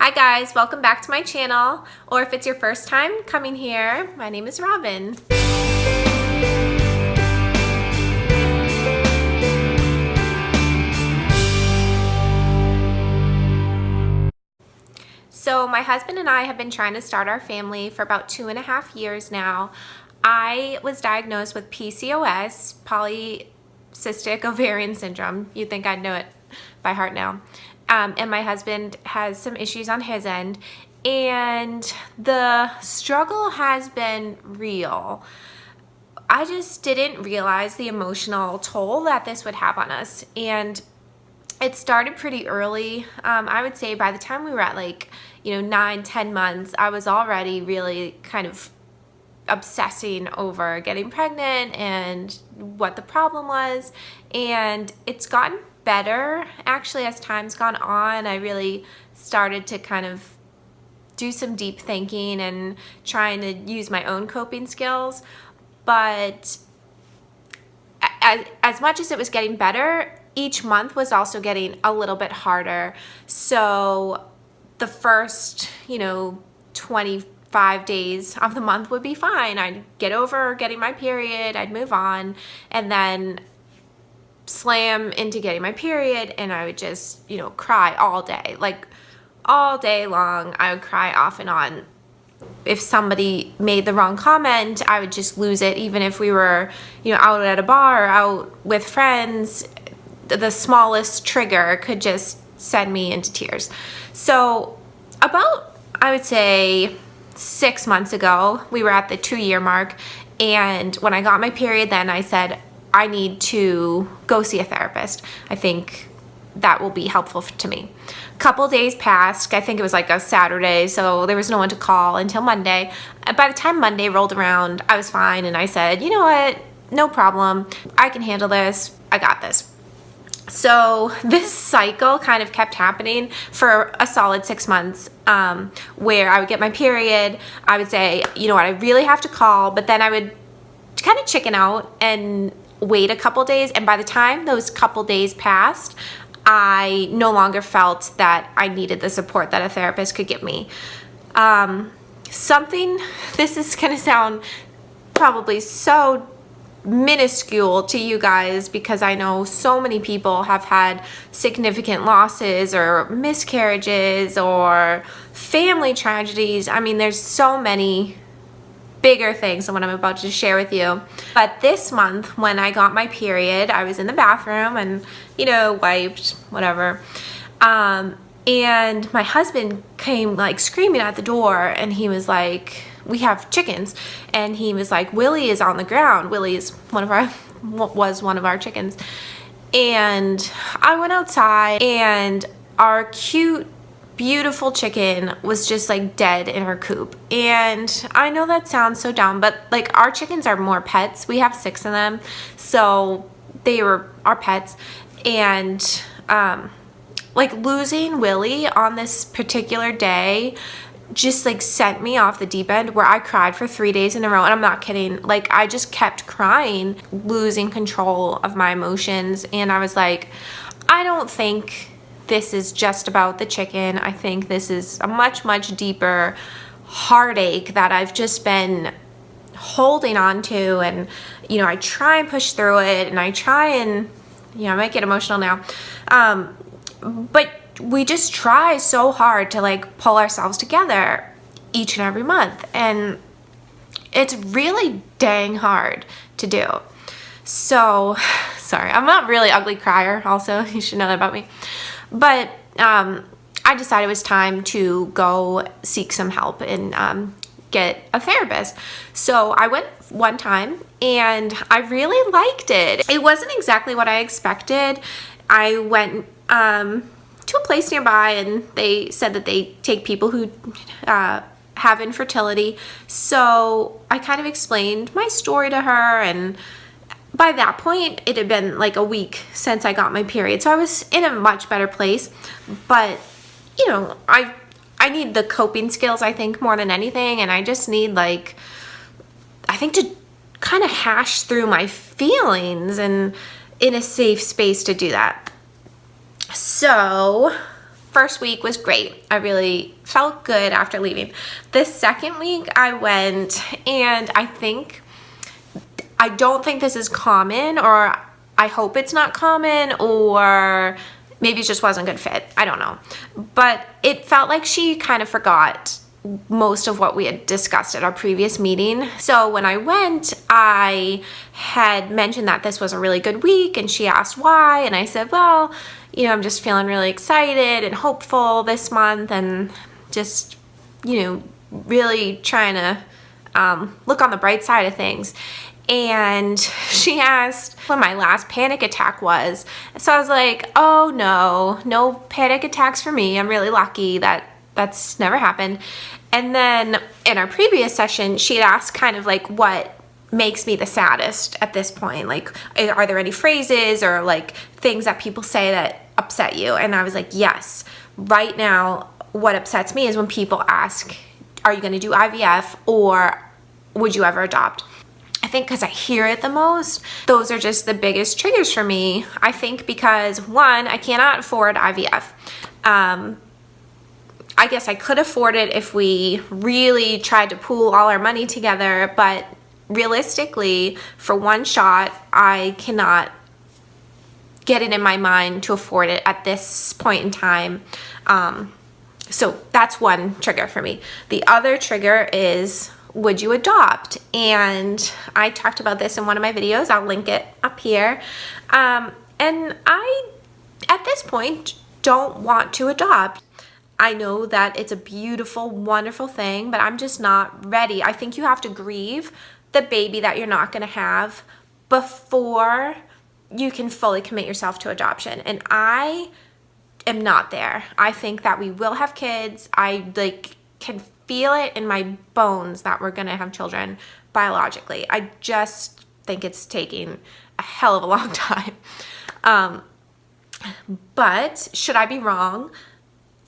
Hi guys, welcome back to my channel, or if it's your first time coming here, my name is Robin. So my husband and I have been trying to start our family for about 2.5 years now. I was diagnosed with PCOS, polycystic ovarian syndrome. You'd think I'd know it by heart now. And my husband has some issues on his end, and the struggle has been real. I just didn't realize the emotional toll that this would have on us, and it started pretty early. I would say by the time we were at 9-10 months, I was already really kind of obsessing over getting pregnant and what the problem was, and it's gotten better actually as time's gone on. I really started to kind of do some deep thinking and trying to use my own coping skills, but as much as it was getting better, each month was also getting a little bit harder. So the first 25 days of the month would be fine. I'd get over getting my period, I'd move on, and then slam into getting my period, and I would just cry all day, all day long. I would cry off and on. If somebody made the wrong comment, I would just lose it. Even if we were out at a bar, out with friends, the smallest trigger could just send me into tears. So about, I would say, 6 months ago, we were at the 2-year mark, and when I got my period, then I said, I need to go see a therapist. I think that will be helpful to me. A couple days passed. I think it was like a Saturday, so there was no one to call until Monday. By the time Monday rolled around, I was fine, and I said, you know what, no problem. I can handle this. I got this. So this cycle kind of kept happening for a solid 6 months, where I would get my period. I would say, you know what, I really have to call, but then I would kind of chicken out and wait a couple days, and by the time those couple days passed, I no longer felt that I needed the support that a therapist could give me. This is going to sound probably so minuscule to you guys, because I know so many people have had significant losses or miscarriages or family tragedies. I mean, there's so many bigger things than what I'm about to share with you. But this month, when I got my period, I was in the bathroom and wiped, whatever, and my husband came screaming at the door, and he was like, we have chickens, and he was like, Willie is on the ground. Willie is was one of our chickens. And I went outside, and our cute, beautiful chicken was just dead in her coop. And I know that sounds so dumb, but our chickens are more pets. We have 6 of them, so they were our pets. And losing Willie on this particular day just sent me off the deep end, where I cried for 3 days in a row, and I'm not kidding. I just kept crying, losing control of my emotions. And I was like, I don't think this is just about the chicken. I think this is a much, much deeper heartache that I've just been holding on to. And, I try and push through it, and I try and, I might get emotional now. But we just try so hard to pull ourselves together each and every month. And it's really dang hard to do. So, sorry, I'm not really ugly crier also. You should know that about me. But I decided it was time to go seek some help and get a therapist. So I went one time, and I really liked it. It wasn't exactly what I expected. I went to a place nearby, and they said that they take people who have infertility. So I kind of explained my story to her, and by that point, it had been a week since I got my period, so I was in a much better place. But, I need the coping skills, I think, more than anything, and I just need, I think, to kind of hash through my feelings and in a safe space to do that. So first week was great. I really felt good after leaving. The second week I went, and I don't think this is common, or I hope it's not common, or maybe it just wasn't a good fit. I don't know. But it felt like she kind of forgot most of what we had discussed at our previous meeting. So when I went, I had mentioned that this was a really good week, and she asked why, and I said, well, you know, I'm just feeling really excited and hopeful this month, and just, you know, really trying to look on the bright side of things. And she asked when my last panic attack was. So I was like, oh no panic attacks for me. I'm really lucky that that's never happened. And then in our previous session, she had asked kind of like what makes me the saddest at this point. Like, are there any phrases or like things that people say that upset you? And I was like, yes. Right now, what upsets me is when people ask, are you going to do IVF or would you ever adopt? I think because I hear it the most, those are just the biggest triggers for me. I think because, one, I cannot afford IVF. I guess I could afford it if we really tried to pool all our money together, but realistically, for one shot, I cannot get it in my mind to afford it at this point in time. So that's one trigger for me. The other trigger is, would you adopt? And I talked about this in one of my videos. I'll link it up here. And I, at this point, don't want to adopt. I know that it's a beautiful, wonderful thing, but I'm just not ready. I think you have to grieve the baby that you're not going to have before you can fully commit yourself to adoption. And I am not there. I think that we will have kids. I can feel it in my bones that we're going to have children biologically. I just think it's taking a hell of a long time. But should I be wrong?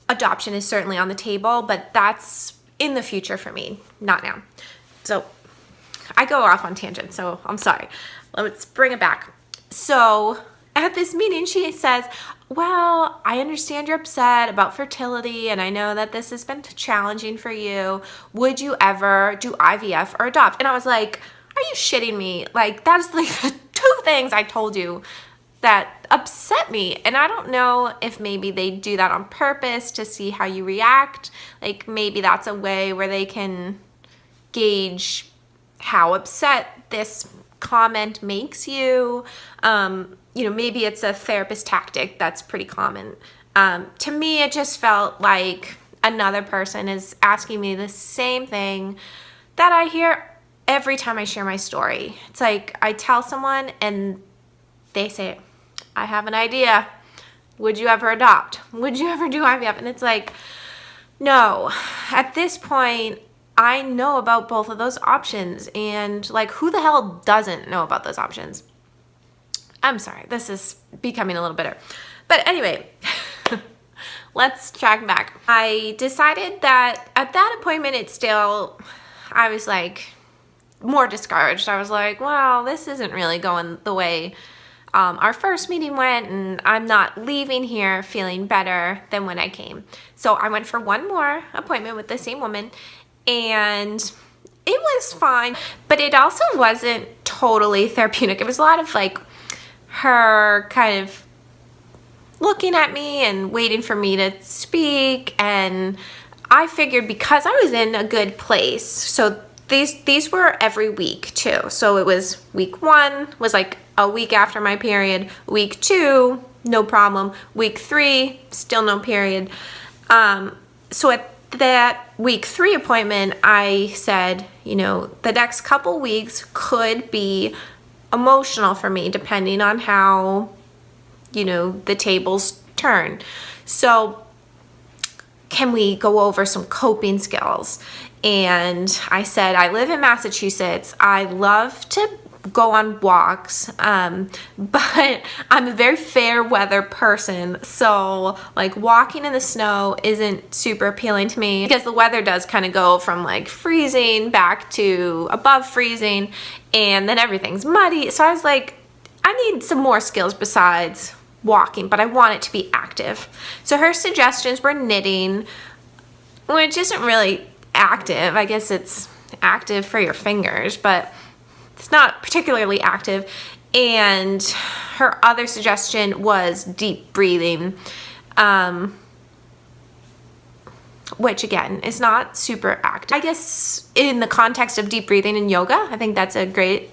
Adoption is certainly on the table, but that's in the future for me, not now. So I go off on tangents, so I'm sorry. Let's bring it back. So at this meeting, she says, well, I understand you're upset about fertility, and I know that this has been challenging for you. Would you ever do IVF or adopt? And I was like, are you shitting me? Like, that's like the two things I told you that upset me. And I don't know if maybe they do that on purpose to see how you react. Like, maybe that's a way where they can gauge how upset this comment makes you. You know, maybe it's a therapist tactic that's pretty common. To me, it just felt like another person is asking me the same thing that I hear every time I share my story. It's like I tell someone and they say, I have an idea. Would you ever adopt? Would you ever do IVF? And it's like, no. At this point, I know about both of those options. And like, who the hell doesn't know about those options? I'm sorry, this is becoming a little bitter. But anyway, let's track back. I decided that at that appointment, I was like more discouraged. I was like, well, this isn't really going the way our first meeting went, and I'm not leaving here feeling better than when I came. So I went for one more appointment with the same woman, and it was fine, but it also wasn't totally therapeutic. It was a lot of like her kind of looking at me and waiting for me to speak, and I figured because I was in a good place, so these were every week too. So it was week 1 was like a week after my period, week 2 no problem, week 3 still no period. So at that week 3 appointment, I said, you know, the next couple weeks could be emotional for me depending on how, you know, the tables turn. So can we go over some coping skills? And I said, I live in Massachusetts. I love to go on walks, but I'm a very fair weather person. So like walking in the snow isn't super appealing to me because the weather does kind of go from like freezing back to above freezing, and then everything's muddy. So I was like, I need some more skills besides walking, but I want it to be active. So her suggestions were knitting, which isn't really active. I guess it's active for your fingers, but it's not particularly active. And her other suggestion was deep breathing, which again is not super active. I guess in the context of deep breathing and yoga, I think that's a great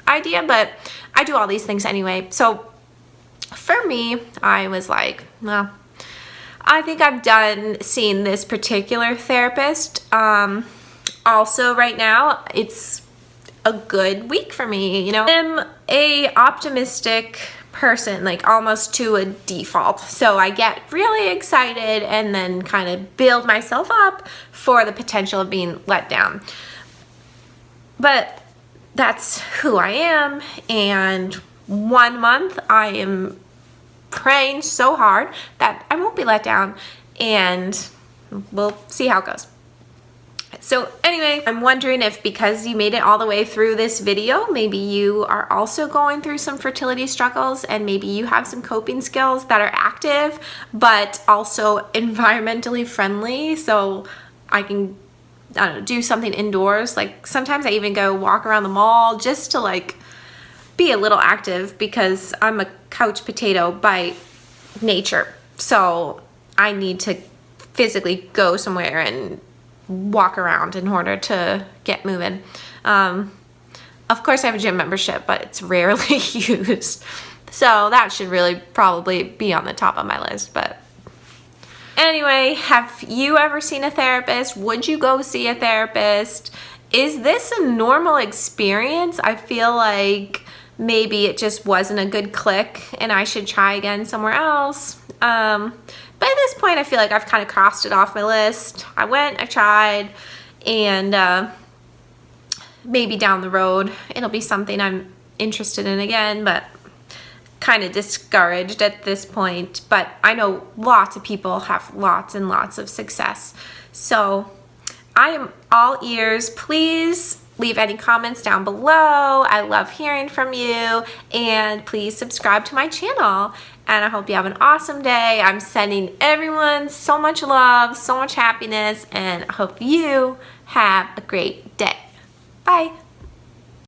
idea, but I do all these things anyway. So for me, I was like, well, I think I'm done seeing this particular therapist. Also right now, it's a good week for me, you know. I'm a optimistic person, like almost to a default. So I get really excited and then kind of build myself up for the potential of being let down. But that's who I am. And 1 month I am praying so hard that I won't be let down, and we'll see how it goes. So anyway, I'm wondering if because you made it all the way through this video, maybe you are also going through some fertility struggles, and maybe you have some coping skills that are active but also environmentally friendly, so I can, I don't know, do something indoors. Like sometimes I even go walk around the mall just to like be a little active, because I'm a couch potato by nature. So I need to physically go somewhere and walk around in order to get moving. Of course I have a gym membership, but it's rarely used. So that should really probably be on the top of my list. But anyway, have you ever seen a therapist? Would you go see a therapist? Is this a normal experience? I feel like maybe it just wasn't a good click and I should try again somewhere else. But at this point, I feel like I've kind of crossed it off my list. I went, I tried, and maybe down the road, it'll be something I'm interested in again, but kind of discouraged at this point. But I know lots of people have lots and lots of success. So I am all ears. Please leave any comments down below. I love hearing from you, and please subscribe to my channel. And I hope you have an awesome day. I'm sending everyone so much love, so much happiness, and I hope you have a great day. Bye.